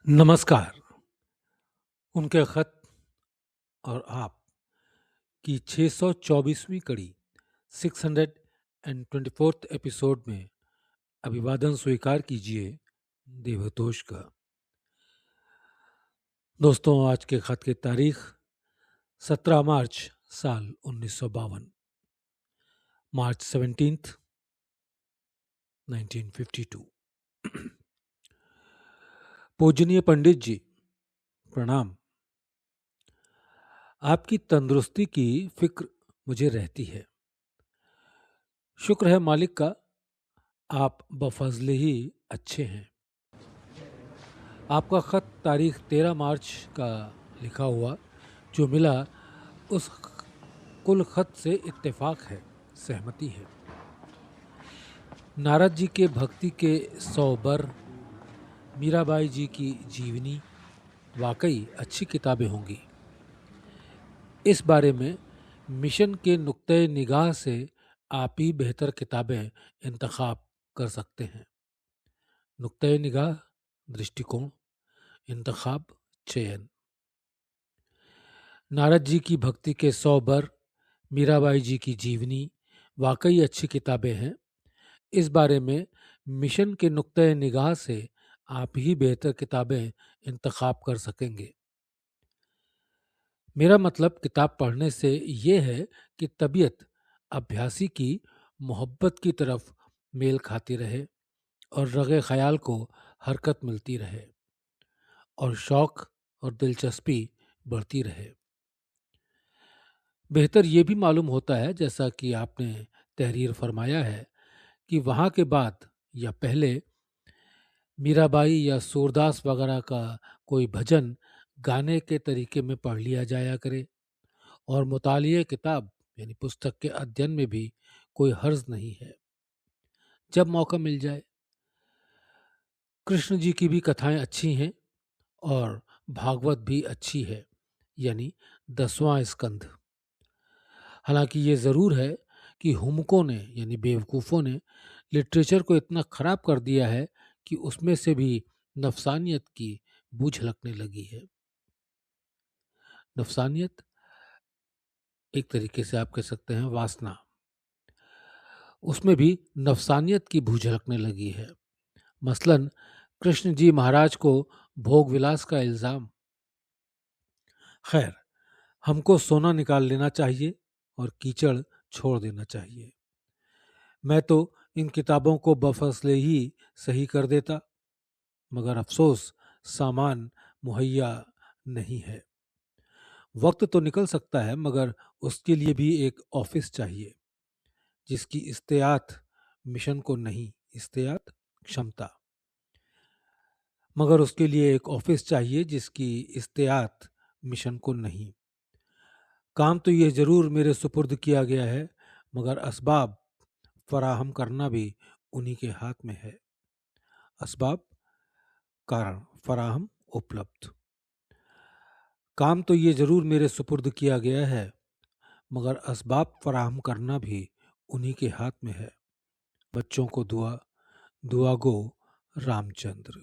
नमस्कार। उनके खत और आप की 624वीं कड़ी 624th एपिसोड में अभिवादन स्वीकार कीजिए देवतोष का। दोस्तों, आज के खत की तारीख 17 मार्च साल 1952, मार्च 17th 1952। पूजनीय पंडित जी, प्रणाम। आपकी तंदुरुस्ती की फिक्र मुझे रहती है। शुक्र है मालिक का, आप बफजले ही अच्छे हैं। आपका ख़त तारीख 13 मार्च का लिखा हुआ जो मिला, उस कुल ख़त से इत्तेफाक है, सहमति है। नारद जी के भक्ति के 100 बर, मीराबाई जी की जीवनी वाकई अच्छी किताबें होंगी। इस बारे में मिशन के नुक्ते निगाह से आप ही बेहतर किताबें इंतखाब कर सकते हैं। नुक्ते निगाह, दृष्टिकोण, इंतखाब, चयन। नारद जी की भक्ति के 100 बर, मीराबाई जी की जीवनी वाकई अच्छी किताबें हैं। इस बारे में मिशन के नुक्ते निगाह से आप ही बेहतर किताबें इंतखाब कर सकेंगे। मेरा मतलब किताब पढ़ने से ये है कि तबीयत अभ्यासी की मोहब्बत की तरफ मेल खाती रहे और रगे ख्याल को हरकत मिलती रहे और शौक और दिलचस्पी बढ़ती रहे। बेहतर ये भी मालूम होता है, जैसा कि आपने तहरीर फरमाया है, कि वहाँ के बाद या पहले मीराबाई या सूरदास वगैरह का कोई भजन गाने के तरीके में पढ़ लिया जाया करे और मुतालिए किताब यानी पुस्तक के अध्ययन में भी कोई हर्ज नहीं है, जब मौका मिल जाए। कृष्ण जी की भी कथाएं अच्छी हैं और भागवत भी अच्छी है, यानी 10वां स्कंध। हालांकि ये ज़रूर है कि हुमकों ने यानी बेवकूफ़ों ने लिटरेचर को इतना ख़राब कर दिया है कि उसमें से भी नफसानियत की बू झलकने लगी है। नफसानियत एक तरीके से आप कह सकते हैं वासना, उसमें भी नफसानियत की बू झलकने लगी है। मसलन कृष्ण जी महाराज को भोग विलास का इल्ज़ाम। खैर, हमको सोना निकाल लेना चाहिए और कीचड़ छोड़ देना चाहिए। मैं तो इन किताबों को बफसले ही सही कर देता, मगर अफसोस सामान मुहैया नहीं है। वक्त तो निकल सकता है, मगर उसके लिए भी एक ऑफिस चाहिए जिसकी इस्तेयात मिशन को नहीं, इस्तेयात क्षमता, मगर उसके लिए एक ऑफिस चाहिए जिसकी इस्तेयात मिशन को नहीं। काम तो यह जरूर मेरे सुपुर्द किया गया है, मगर असबाब फराहम करना भी उन्हीं के हाथ में है। असबाब, कारण, फराहम, उपलब्ध। काम तो ये जरूर मेरे सुपुर्द किया गया है, मगर असबाब फराहम करना भी उन्हीं के हाथ में है। बच्चों को दुआ, दुआ गो रामचंद्र।